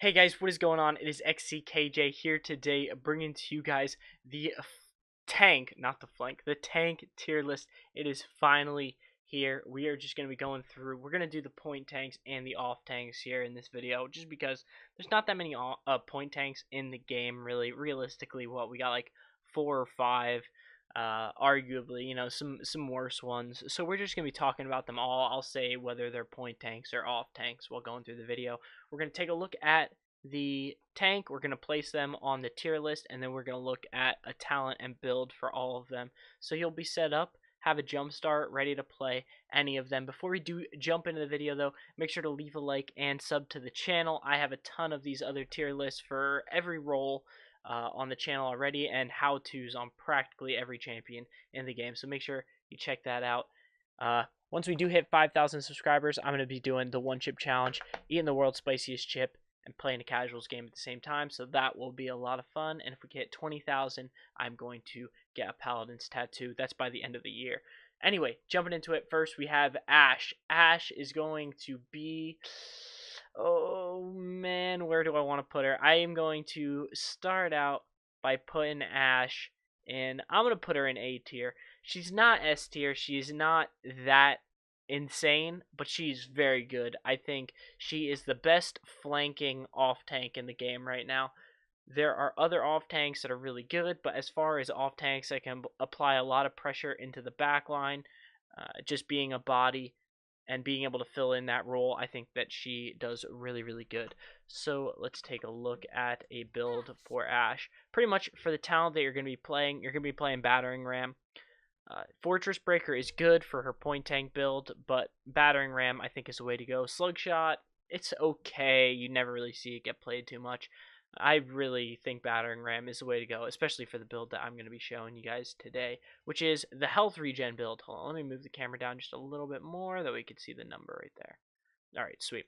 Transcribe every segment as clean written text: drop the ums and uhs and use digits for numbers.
Hey guys, what is going on? It is xckj here today, bringing to you guys the tank, not the flank, the tank tier list. It is finally here. We are just going to be going through, we're going to do the point tanks and the off tanks here in this video, just because there's not that many point tanks in the game, really. Realistically, we got like 4 or 5, arguably, some worse ones. So we're just going to be talking about them all. I'll say whether they're point tanks or off tanks while going through the video. We're going to take a look at the tank, we're going to place them on the tier list, and then we're going to look at a talent and build for all of them. So you'll be set up, have a jump start, ready to play any of them. Before we do jump into the video though, make sure to leave a like and sub to the channel. I have a ton of these other tier lists for every role on the channel already, and how-tos on practically every champion in the game, so make sure you check that out. Once we do hit 5,000 subscribers, I'm going to be doing the one chip challenge, eating the world's spiciest chip and playing a casuals game at the same time, so that will be a lot of fun. And if we get 20,000, I'm going to get a Paladins tattoo. That's by the end of the year. Anyway, jumping into it, first we have Ashe. Ashe is going to be, oh man, where do I want to put her? I am going to start out by putting Ashe in, I'm going to put her in A tier. She's not S tier, she's not that insane, but she's very good. I think she is the best flanking off tank in the game right now. There are other off tanks that are really good, but as far as off tanks that can apply a lot of pressure into the back line, just being a body and being able to fill in that role, I think that she does really, really good. So let's take a look at a build for Ashe. Pretty much for the talent that you're going to be playing, you're going to be playing Battering Ram. Fortress Breaker is good for her point tank build, but Battering Ram I think is the way to go. Slugshot, it's okay. You never really see it get played too much. I really think Battering Ram is the way to go, especially for the build that I'm going to be showing you guys today, which is the health regen build. Hold on, let me move the camera down just a little bit more that we can see the number right there. Alright, sweet.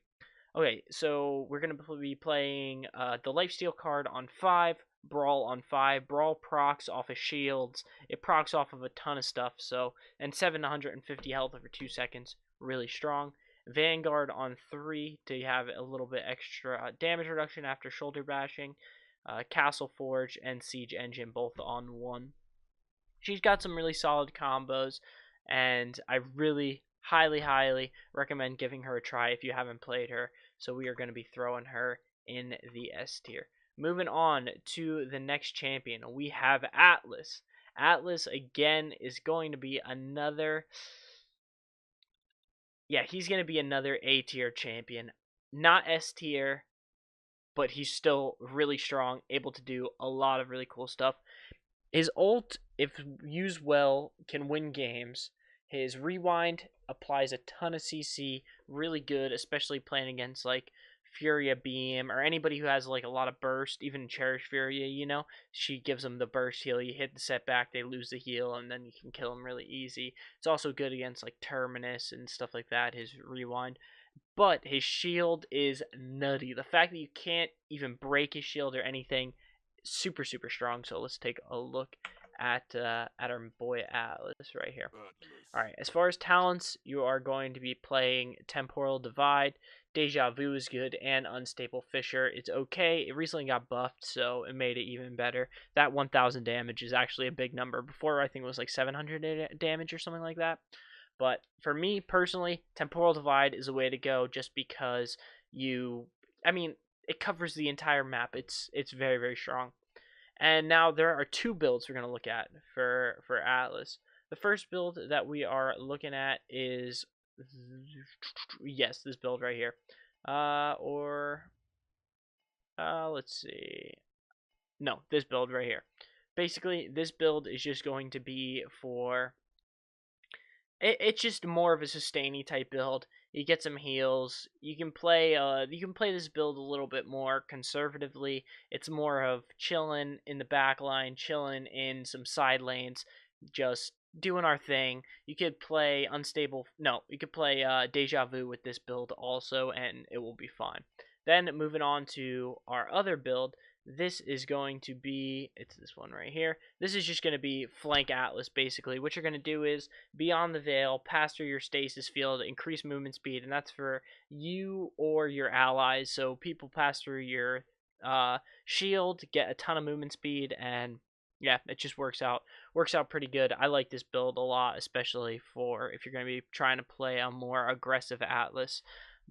Okay, so we're going to be playing the Lifesteal card on 5, Brawl on 5. Brawl procs off of shields. It procs off of a ton of stuff, so, and 750 health over 2 seconds. Really strong. Vanguard on 3 to have a little bit extra damage reduction after shoulder bashing. Castle Forge and Siege Engine both on 1. She's got some really solid combos, and I really highly recommend giving her a try if you haven't played her. So we are going to be throwing her in the S tier. Moving on to the next champion, we have Atlas. Atlas again is going to be another, yeah, he's going to be another A tier champion. Not S tier, but he's still really strong, able to do a lot of really cool stuff. His ult, if used well, can win games. His rewind applies a ton of CC, really good, especially playing against like Furia Beam or anybody who has like a lot of burst. Even Cherish Furia, she gives them the burst heal. You hit the setback, they lose the heal, and then you can kill them really easy. It's also good against like Terminus and stuff like that, his rewind. But his shield is nutty. The fact that you can't even break his shield or anything, super strong. So let's take a look at our boy Atlas right here. Alright, as far as talents, you are going to be playing Temporal Divide. Deja Vu is good, and Unstable Fissure. It's okay. It recently got buffed, so it made it even better. That 1,000 damage is actually a big number. Before, I think it was like 700 damage or something like that. But for me, personally, Temporal Divide is a way to go, just because it covers the entire map. It's very strong. And now there are 2 builds we're going to look at for Atlas. The first build that we are looking at is, yes, this build right here. Let's see. No, this build right here. Basically, this build is just going to be for, it's just more of a sustainy type build. You get some heals. You can play this build a little bit more conservatively. It's more of chilling in the back line, chilling in some side lanes, just doing our thing. You could play Deja Vu with this build also, and it will be fine. Then moving on to our other build, This is going to be, it's this one right here. This is just going to be flank Atlas, basically. What you're going to do is be on the Veil, pass through your stasis field, increase movement speed, and that's for you or your allies. So people pass through your shield, get a ton of movement speed, and yeah, it just works out pretty good. I like this build a lot, especially for if you're going to be trying to play a more aggressive Atlas.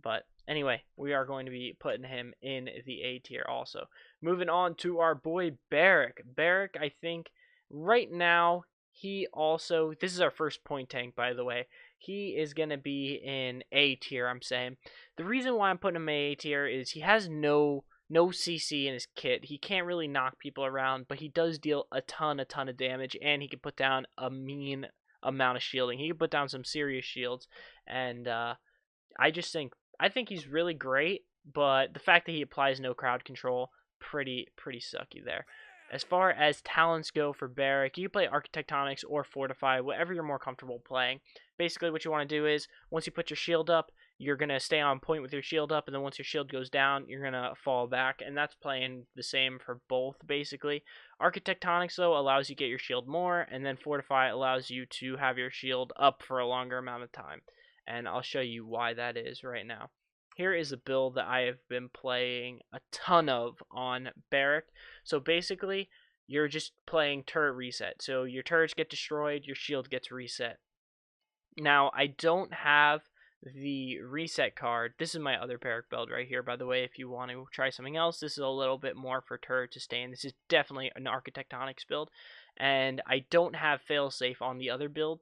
But anyway, we are going to be putting him in the A tier also. Moving on to our boy Barrack. Barrack, I think right now he also, this is our first point tank, by the way. He is going to be in A tier, I'm saying. The reason why I'm putting him in A tier is he has no CC in his kit. He can't really knock people around, but he does deal a ton of damage, and he can put down a mean amount of shielding. He can put down some serious shields, and I think he's really great, but the fact that he applies no crowd control, pretty sucky there. As far as talents go for Barrack, you can play Architectonics or Fortify, whatever you're more comfortable playing. Basically, what you want to do is, once you put your shield up, you're going to stay on point with your shield up, and then once your shield goes down, you're going to fall back, and that's playing the same for both, basically. Architectonics, though, allows you to get your shield more, and then Fortify allows you to have your shield up for a longer amount of time. And I'll show you why that is right now. Here is a build that I have been playing a ton of on Barrack. So basically, you're just playing turret reset. So your turrets get destroyed, your shield gets reset. Now, I don't have the reset card. This is my other Barrack build right here, by the way. If you want to try something else, this is a little bit more for turret to stay in. This is definitely an Architectonics build. And I don't have failsafe on the other build.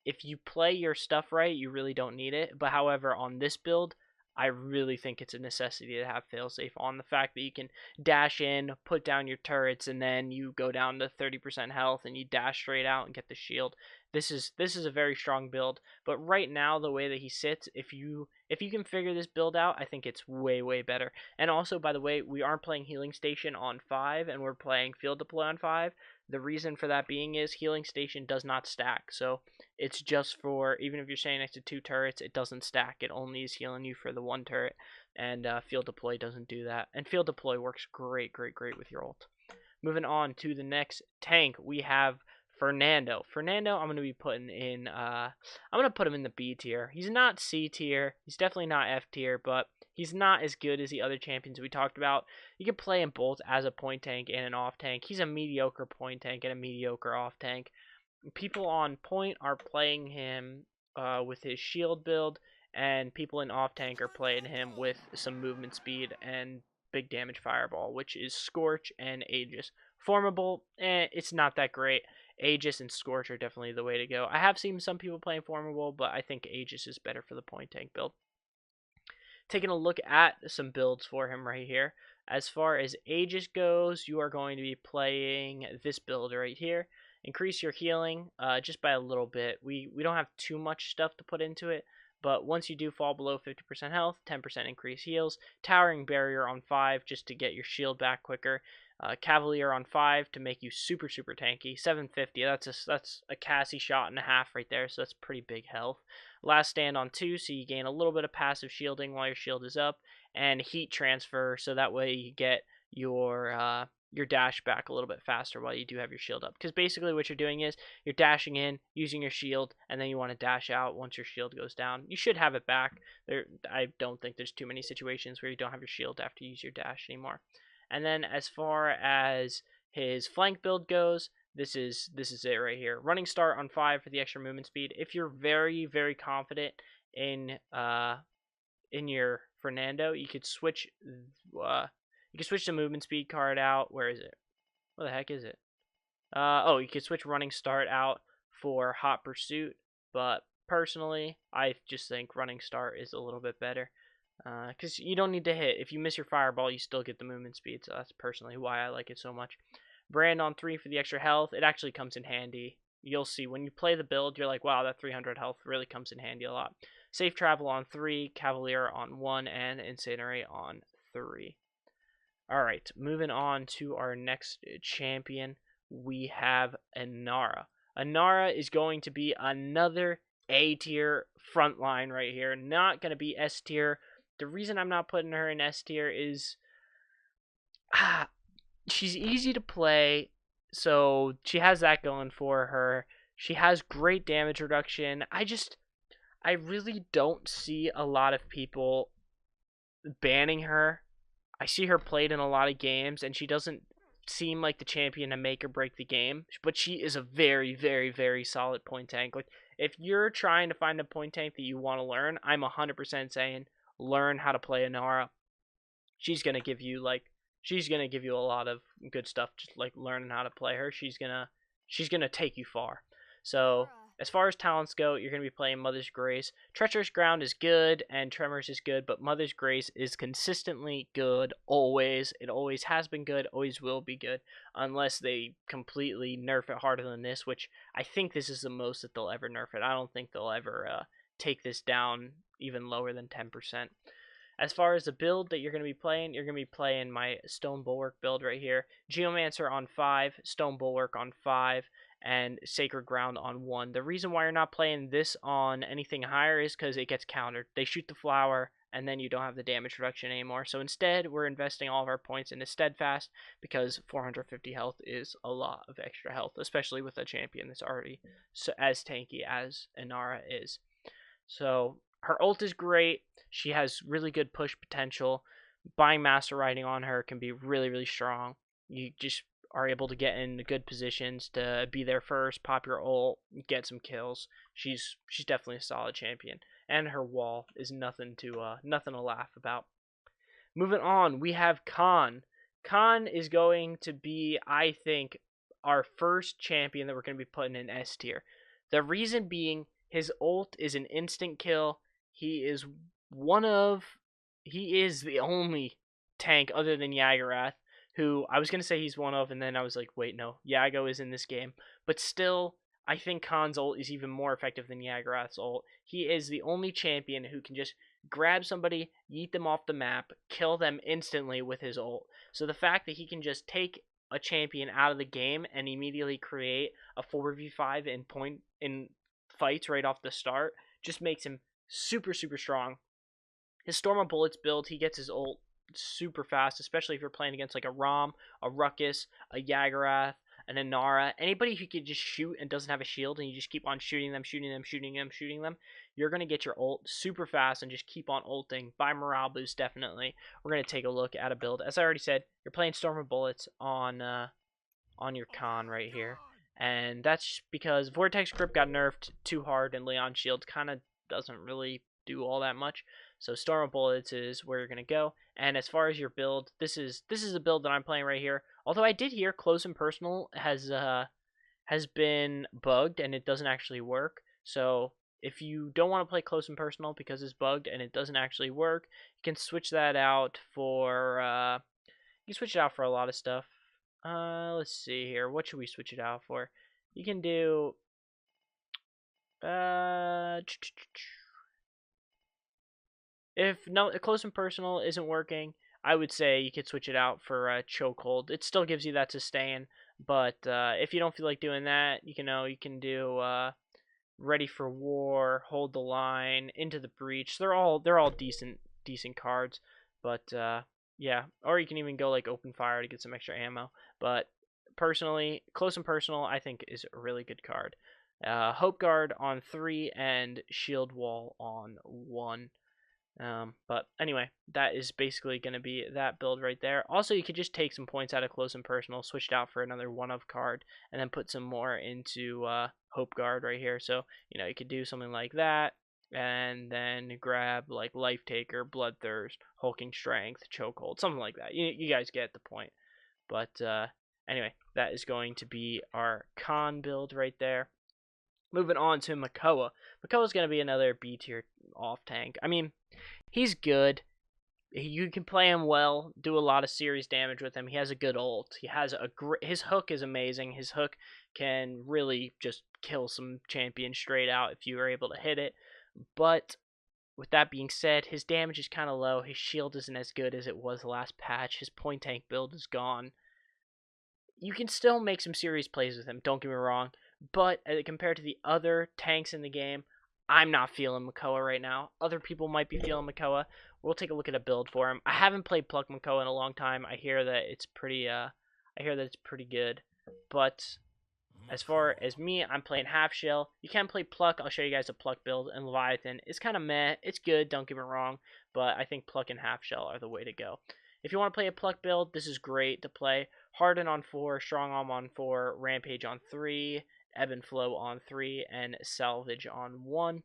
If you play your stuff right, you really don't need it. But however, on this build, I really think it's a necessity to have failsafe on. The fact that you can dash in, put down your turrets, and then you go down to 30% health and you dash straight out and get the shield. This is a very strong build. But right now, the way that he sits, if you can figure this build out, I think it's way better. And also, by the way, we aren't playing Healing Station on 5, and we're playing Field Deploy on 5. The reason for that being is Healing Station does not stack. So it's just for, even if you're standing next to 2 turrets, it doesn't stack. It only is healing you for the 1 turret. And Field Deploy doesn't do that. And Field Deploy works great with your ult. Moving on to the next tank, we have Fernando. Fernando, I'm going to be putting in, I'm going to put him in the B tier. He's not C tier. He's definitely not F tier, but he's not as good as the other champions we talked about. You can play him both as a point tank and an off tank. He's a mediocre point tank and a mediocre off tank. People on point are playing him with his shield build, and people in off tank are playing him with some movement speed and big damage fireball, which is Scorch and Aegis. Formable, it's not that great. Aegis and Scorch are definitely the way to go. I have seen some people playing Formable, but I think Aegis is better for the point tank build. Taking a look at some builds for him right here. As far as Aegis goes, you are going to be playing this build right here. Increase your healing just by a little bit. We don't have too much stuff to put into it, but once you do fall below 50% health, 10% increase heals. Towering Barrier on 5 just to get your shield back quicker. Cavalier on 5 to make you super tanky. 750, that's a Cassie shot and a half right there, so that's pretty big health. Last Stand on 2, so you gain a little bit of passive shielding while your shield is up. And Heat Transfer, so that way you get your dash back a little bit faster while you do have your shield up. Because basically what you're doing is you're dashing in, using your shield, and then you want to dash out once your shield goes down. You should have it back. I don't think there's too many situations where you don't have your shield after you use your dash anymore. And then as far as his flank build goes, this is it right here. Running Start on 5 for the extra movement speed. If you're very confident in your Fernando, you could switch the movement speed card out. Where is it? What the heck is it? You could switch Running Start out for Hot Pursuit, but personally, I just think Running Start is a little bit better. Because you don't need to hit. If you miss your fireball, you still get the movement speed, so that's personally why I like it so much. Brand on 3 for the extra health. It actually comes in handy. You'll see when you play the build, you're like, wow, that 300 health really comes in handy a lot. Safe Travel on 3, Cavalier on 1, and Incinerate on 3. Alright, moving on to our next champion, we have Inara. Inara is going to be another A tier frontline right here. Not going to be S tier. The reason I'm not putting her in S tier is she's easy to play, so she has that going for her. She has great damage reduction. I really don't see a lot of people banning her. I see her played in a lot of games, and she doesn't seem like the champion to make or break the game. But she is a very, very, very solid point tank. Like, if you're trying to find a point tank that you want to learn, I'm 100% saying learn how to play Inara. She's gonna give you a lot of good stuff. Just like learning how to play her, she's gonna take you far. So as far as talents go, you're going to be playing Mother's Grace. Treacherous Ground is good, and Tremors is good, but Mother's Grace is consistently good, always. It always has been good, always will be good, unless they completely nerf it harder than this, which I think this is the most that they'll ever nerf it. I don't think they'll ever take this down even lower than 10%. As far as the build that you're going to be playing, you're going to be playing my Stone Bulwark build right here. Geomancer on 5, Stone Bulwark on 5, and Sacred Ground on 1. The reason why you're not playing this on anything higher is because it gets countered. They shoot the flower, and then you don't have the damage reduction anymore. So instead, we're investing all of our points into Steadfast, because 450 health is a lot of extra health, especially with a champion that's already as tanky as Inara is. So her ult is great. She has really good push potential. Buying Master Riding on her can be really, really strong. You just are able to get in good positions to be there first, pop your ult, get some kills. She's definitely a solid champion, and her wall is nothing to laugh about. Moving on, we have Khan. Khan is going to be, I think, our first champion that we're going to be putting in S tier. The reason being, his ult is an instant kill. He is the only tank other than Jagarath, who I was going to say he's one of, and then I was like, wait, no, Yago is in this game. But still, I think Khan's ult is even more effective than Jagarath's ult. He is the only champion who can just grab somebody, yeet them off the map, kill them instantly with his ult. So the fact that he can just take a champion out of the game and immediately create a 4v5 in fights right off the start just makes him super, super strong. His Storm of Bullets build, he gets his ult super fast, especially if you're playing against like a Rom, a Ruckus, a Jagarath, an Inara, anybody who can just shoot and doesn't have a shield, and you just keep on shooting them, you're going to get your ult super fast and just keep on ulting. By morale boost, definitely. We're going to take a look at a build. As I already said, you're playing Storm of Bullets on your Khan right here. And that's because Vortex Grip got nerfed too hard, and Leon Shield kind of doesn't really do all that much. So Storm of Bullets is where you're going to go. And as far as your build, this is a build that I'm playing right here. Although I did hear Close and Personal has been bugged and it doesn't actually work. So if you don't want to play Close and Personal because it's bugged and it doesn't actually work, you can switch that out for a lot of stuff. Let's see here. What should we switch it out for? You can do if Close and Personal isn't working, I would say you could switch it out for Chokehold. It still gives you that sustain, but if you don't feel like doing that, you can do Ready for War, Hold the Line, Into the Breach. They're all decent cards, but yeah, or you can even go like Open Fire to get some extra ammo. But personally, Close and Personal I think is a really good card. Hope Guard on 3 and Shield Wall on 1. But anyway, that is basically going to be that build right there. Also, you could just take some points out of Close and Personal, switch it out for another one-of card, and then put some more into Hope Guard right here. So, you could do something like that, and then grab like Life Taker, Bloodthirst, Hulking Strength, Chokehold, something like that. You guys get the point. But anyway, that is going to be our Khan build right there. Moving on to Mako. Mako is going to be another B tier off tank. I mean, he's good. You can play him well, do a lot of serious damage with him. He has a good ult. His hook is amazing. His hook can really just kill some champions straight out if you are able to hit it. But with that being said, his damage is kind of low. His shield isn't as good as it was the last patch. His point tank build is gone. You can still make some serious plays with him, don't get me wrong. But compared to the other tanks in the game, I'm not feeling Makoa right now. Other people might be feeling Makoa. We'll take a look at a build for him. I haven't played Pluck Makoa in a long time. I hear that it's pretty I hear that it's pretty good. But as far as me, I'm playing half shell. You can play pluck. I'll show you guys a pluck build. And Leviathan, it's kind of meh. It's good, don't get me wrong. But I think pluck and half shell are the way to go. If you want to play a pluck build, this is great to play. Harden on 4, Strong Arm on 4, Rampage on 3, Ebb and Flow on 3, and Salvage on 1.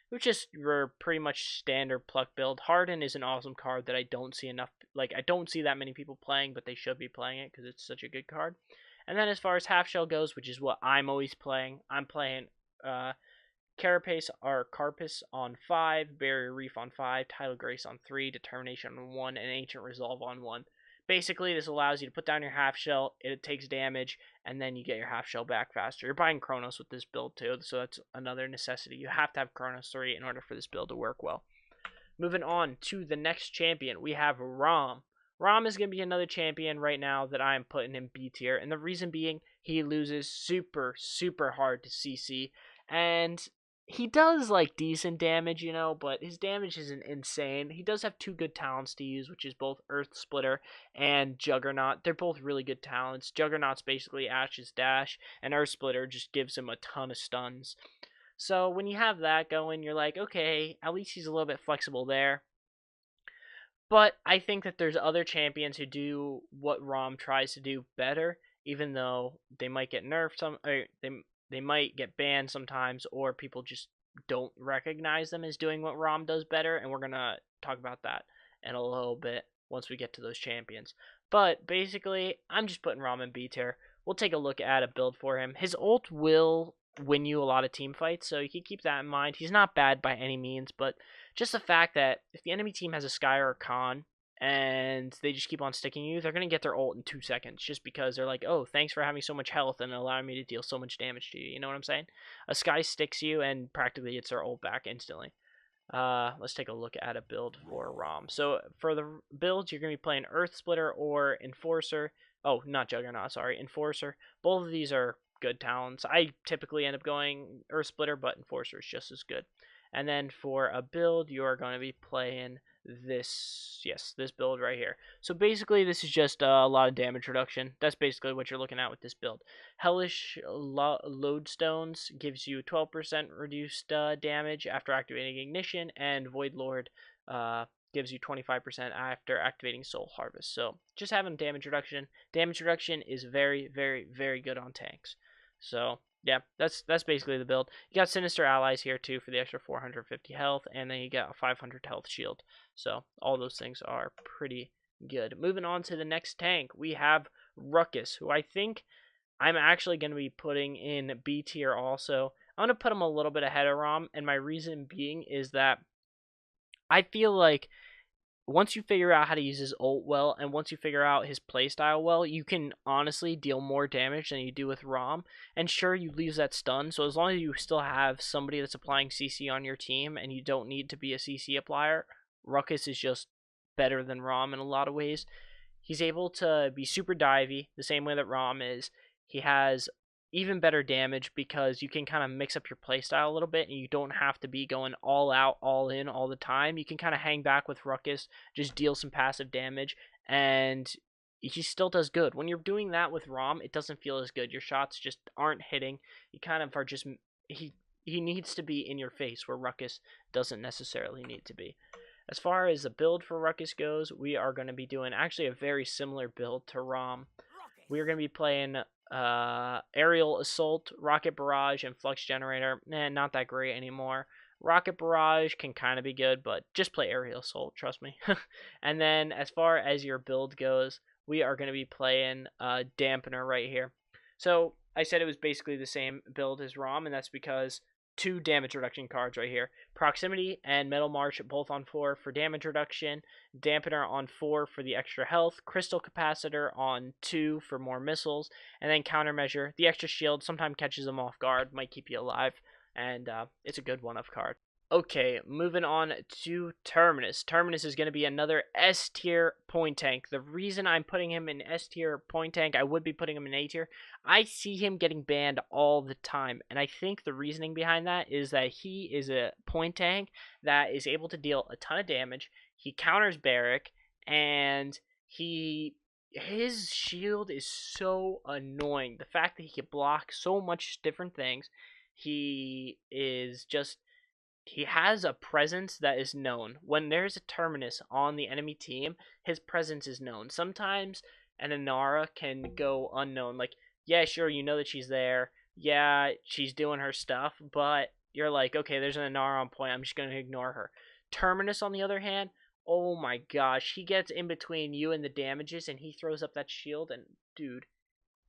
Which is your pretty much standard pluck build. Harden is an awesome card that I don't see enough, like I don't see that many people playing, but they should be playing it because it's such a good card. And then as far as half shell goes, which is what I'm always playing, I'm playing Carapace or Carpus on 5, Barrier Reef on 5, Tidal Grace on 3, Determination on 1, and Ancient Resolve on 1. Basically, this allows you to put down your half shell, it takes damage, and then you get your half shell back faster. You're buying Chronos with this build too, so that's another necessity. You have to have Chronos 3 in order for this build to work well. Moving on to the next champion, we have Rom. Rom is going to be another champion right now that I am putting in B tier, and the reason being he loses super, super hard to CC, and he does like decent damage, you know, but his damage isn't insane. He does have 2 good talents to use, which is both Earth Splitter and Juggernaut. They're both really good talents. Juggernaut's basically Ashe's dash, and Earth Splitter just gives him a ton of stuns. So when you have that going, you're like, okay, at least he's a little bit flexible there. But I think that there's other champions who do what Rom tries to do better, even though they might get nerfed they might get banned sometimes, or people just don't recognize them as doing what Rom does better, and we're gonna talk about that in a little bit once we get to those champions. But basically, I'm just putting Rom in B tier. We'll take a look at a build for him. His ult will win you a lot of team fights, so you can keep that in mind. He's not bad by any means, but just the fact that if the enemy team has a Sky or a Khan and they just keep on sticking you, they're going to get their ult in 2 seconds just because they're like, oh, thanks for having so much health and allowing me to deal so much damage to you. You know what I'm saying? A Sky sticks you and practically gets their ult back instantly. Let's take a look at a build for Rom. So for the builds, you're going to be playing Earth Splitter or Enforcer. Oh, not Juggernaut, sorry, Enforcer. Both of these are good talents. I typically end up going Earth Splitter, but Enforcer is just as good. And then for a build, you are going to be playing this build right here. So basically, this is just a lot of damage reduction. That's basically what you're looking at with this build. Hellish Lodestones gives you 12% reduced damage after activating Ignition, and Void Lord gives you 25% after activating Soul Harvest. So just having damage reduction. Damage reduction is very, very, very good on tanks. So yeah, that's basically the build. You got Sinister Allies here too for the extra 450 health, and then you got a 500 health shield. So all those things are pretty good. Moving on to the next tank, we have Ruckus, who I think I'm actually going to be putting in B tier also. I'm going to put him a little bit ahead of Rom, and my reason being is that I feel like once you figure out how to use his ult well, and once you figure out his playstyle well, you can honestly deal more damage than you do with Rom. And sure, you lose that stun, so as long as you still have somebody that's applying CC on your team, and you don't need to be a CC applier, Ruckus is just better than Rom in a lot of ways. He's able to be super divey, the same way that Rom is. He has even better damage because you can kind of mix up your playstyle a little bit, and you don't have to be going all out, all in all the time. You can kind of hang back with Ruckus, just deal some passive damage, and he still does good. When you're doing that with Rom, it doesn't feel as good. Your shots just aren't hitting. You kind of are just he needs to be in your face where Ruckus doesn't necessarily need to be. As far as the build for Ruckus goes, we are going to be doing actually a very similar build to Rom. We are going to be playing Aerial Assault, Rocket Barrage, and Flux Generator. Not that great anymore. Rocket Barrage can kind of be good, but just play Aerial Assault, trust me. And then as far as your build goes, we are going to be playing Dampener right here. So I said it was basically the same build as Rom, and that's because 2 damage reduction cards right here. Proximity and Metal March both on 4 for damage reduction. Dampener on 4 for the extra health. Crystal Capacitor on 2 for more missiles. And then Countermeasure. The extra shield sometimes catches them off guard. Might keep you alive. And it's a good one-of card. Okay, moving on to Terminus. Terminus is going to be another S tier point tank. The reason I'm putting him in S tier point tank, I would be putting him in A tier. I see him getting banned all the time, and I think the reasoning behind that is that he is a point tank that is able to deal a ton of damage. He counters Barrack, and he his shield is so annoying. The fact that he can block so much different things, he is just he has a presence that is known. When there's a Terminus on the enemy team, his presence is known. Sometimes an Inara can go unknown. Like, yeah, sure, you know that she's there. Yeah, she's doing her stuff, but you're like, okay, there's an Inara on point. I'm just going to ignore her. Terminus, on the other hand, oh my gosh, he gets in between you and the damages, and he throws up that shield, and dude,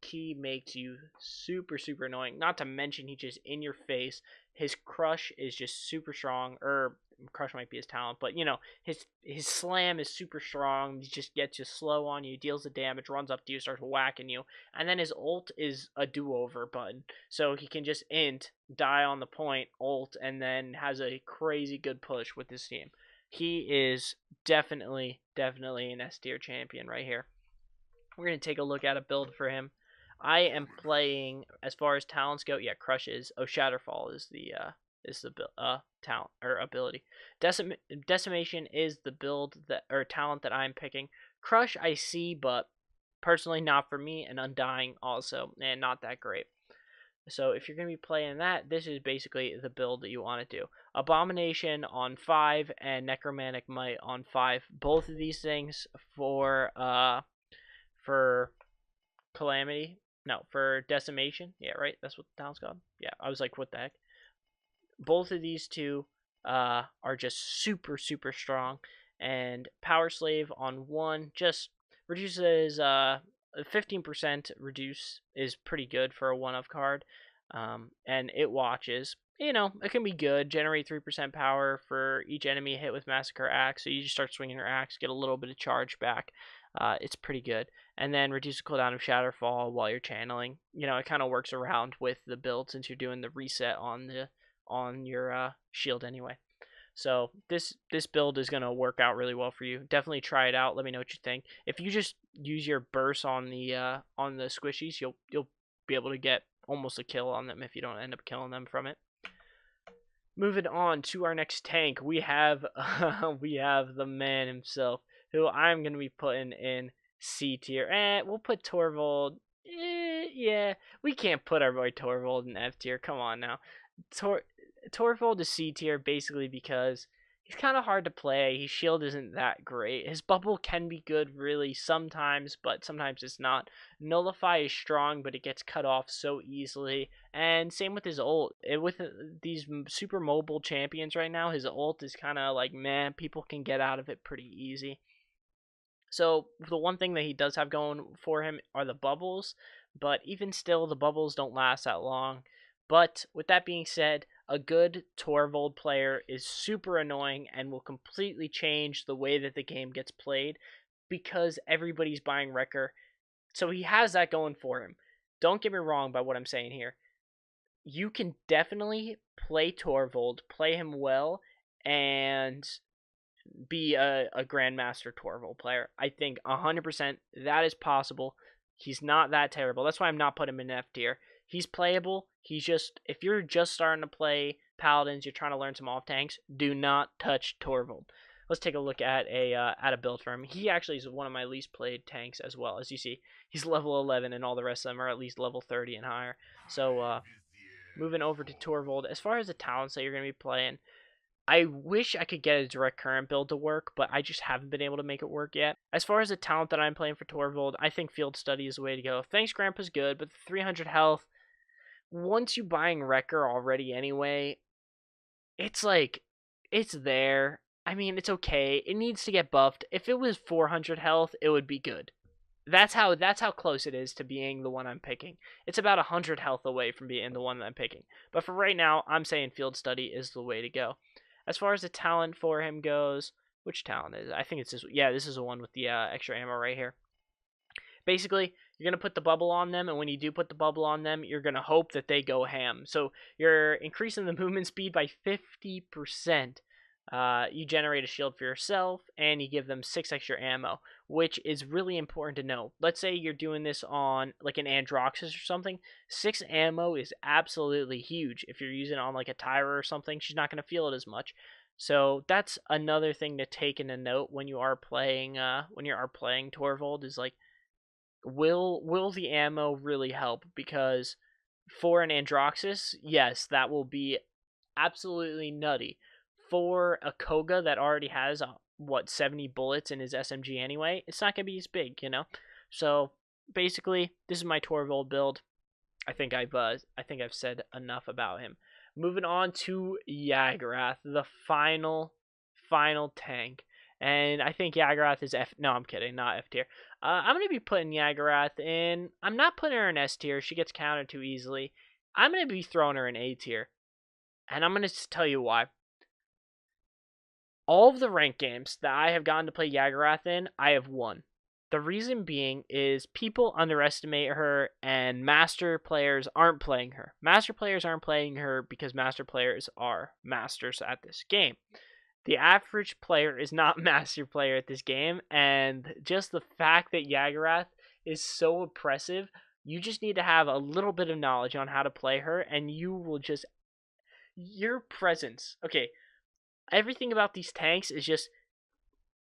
he makes you super super annoying. Not to mention he's just in your face. His crush is just super strong. Or crush might be his talent, but you know his slam is super strong. He just gets you slow on you, deals the damage, runs up to you, starts whacking you, and then his ult is a do-over button, so he can just die on the point, ult, and then has a crazy good push with his team. He is definitely an S tier champion right here. We're gonna take a look at a build for him. I am playing, as far as talents go, yeah, Crush is. Oh, Shatterfall is the talent or ability. Decimation is the build that or talent that I'm picking. Crush I see, but personally not for me, and Undying also, and not that great. So if you're going to be playing that, this is basically the build that you want to do. Abomination on 5 and Necromantic Might on 5. Both of these things for Calamity. No, for Decimation. Yeah, right? That's what the town's called? Yeah, I was like, what the heck? Both of these two are just super, super strong. And Power Slave on 1 just reduces 15% reduce is pretty good for a 1-of card. And it watches. You know, it can be good. Generate 3% power for each enemy hit with Massacre Axe. So you just start swinging your axe, get a little bit of charge back. It's pretty good. And then reduce the cooldown of Shatterfall while you're channeling. You know, it kind of works around with the build since you're doing the reset on your shield anyway. So this build is gonna work out really well for you. Definitely try it out. Let me know what you think. If you just use your burst on the squishies, you'll be able to get almost a kill on them if you don't end up killing them from it. Moving on to our next tank, we have the man himself, who I'm gonna be putting in C tier. We'll put Torvald. Yeah, we can't put our boy Torvald in F tier. Come on now. Torvald is C tier basically because he's kind of hard to play. His shield isn't that great. His bubble can be good really sometimes, but sometimes it's not. Nullify is strong, but it gets cut off so easily. And same with his ult. With these super mobile champions right now, his ult is kind of like, man, people can get out of it pretty easy. So the one thing that he does have going for him are the bubbles, but even still, the bubbles don't last that long. But with that being said, a good Torvald player is super annoying and will completely change the way that the game gets played because everybody's buying Wrecker. So he has that going for him. Don't get me wrong by what I'm saying here. You can definitely play Torvald, play him well, and be a Grandmaster Torvald player. I think 100% that is possible. He's not that terrible. That's why I'm not putting him in F tier. He's playable. He's just, if you're just starting to play Paladins, you're trying to learn some off tanks, do not touch Torvald. Let's take a look at a build for him. He actually is one of my least played tanks as well. As you see, he's level 11 and all the rest of them are at least level 30 and higher. So moving over to Torvald, as far as the talents that you're going to be playing, I wish I could get a direct current build to work, but I just haven't been able to make it work yet. As far as the talent that I'm playing for Torvald, I think Field Study is the way to go. Thanks Grandpa's good, but the 300 health, once you buying Wrecker already anyway, it's like, it's there. I mean, it's okay. It needs to get buffed. If it was 400 health, it would be good. That's how close it is to being the one I'm picking. It's about 100 health away from being the one that I'm picking. But for right now, I'm saying Field Study is the way to go. As far as the talent for him goes, which talent is it? I think it's this. Yeah, this is the one with the extra ammo right here. Basically, you're going to put the bubble on them, and when you do put the bubble on them, you're going to hope that they go ham. So you're increasing the movement speed by 50%. You generate a shield for yourself, and you give them 6 extra ammo, which is really important to know. Let's say you're doing this on like an Androxus or something. 6 ammo is absolutely huge. If you're using it on like a Tyra or something, she's not going to feel it as much. So that's another thing to take into note when you are playing Torvald, is like Will the ammo really help? Because for an Androxus, yes, that will be absolutely nutty. For a Koga that already has 70 bullets in his SMG anyway, it's not gonna be as big, you know. So basically, this is my Torvald build. I think I've said enough about him. Moving on to Jagarath, the final tank. And I think Jagarath is F. No, I'm kidding, not F tier. I'm gonna be putting Jagarath in. I'm not putting her in S tier. She gets countered too easily. I'm gonna be throwing her in A tier, and I'm gonna tell you why. All of the ranked games that I have gotten to play Jagarath in, I have won. The reason being is people underestimate her, and master players aren't playing her. Master players aren't playing her because master players are masters at this game. The average player is not master player at this game, and just the fact that Jagarath is so oppressive, you just need to have a little bit of knowledge on how to play her, and you will just your presence. Okay, everything about these tanks is just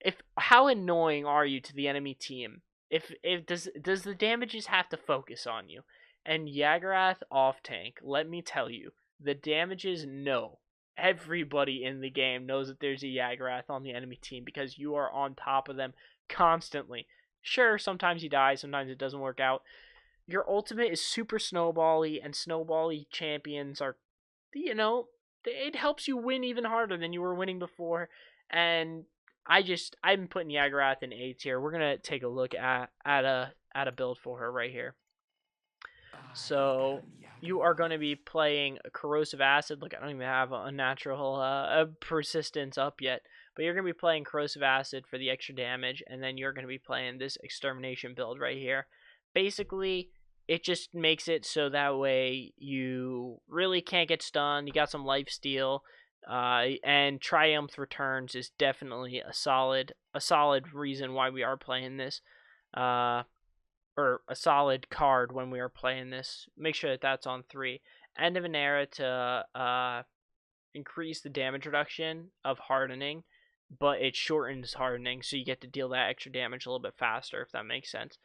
if how annoying are you to the enemy team? If does the damages have to focus on you? And Jagarath off tank, let me tell you, the damages no. Everybody in the game knows that there's a Jagarath on the enemy team because you are on top of them constantly. Sure, sometimes you die, sometimes it doesn't work out. Your ultimate is super snowbally, and snowbally champions are, it helps you win even harder than you were winning before. And I'm putting Jagarath in A tier. We're gonna take a look at a build for her right here. So you are going to be playing Corrosive Acid. Look, I don't even have a natural persistence up yet, but you're going to be playing Corrosive Acid for the extra damage, and then you're going to be playing this Extermination build right here. Basically, it just makes it so that way you really can't get stunned. You got some lifesteal, and Triumph Returns is definitely a solid reason why we are playing this. Or a solid card when we are playing this. Make sure that that's on 3. End of an era to increase the damage reduction of hardening, but it shortens hardening, so you get to deal that extra damage a little bit faster, if that makes sense.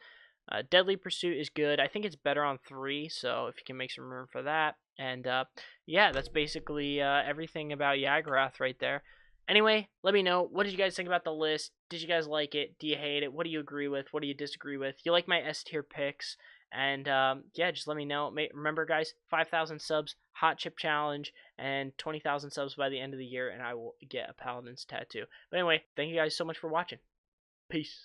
Deadly Pursuit is good. I think it's better on 3, so if you can make some room for that. And yeah, that's basically everything about Jagarath right there. Anyway, let me know. What did you guys think about the list? Did you guys like it? Do you hate it? What do you agree with? What do you disagree with? You like my S tier picks? And yeah, just let me know. Remember, guys, 5,000 subs, hot chip challenge, and 20,000 subs by the end of the year, and I will get a Paladins tattoo. But anyway, thank you guys so much for watching. Peace.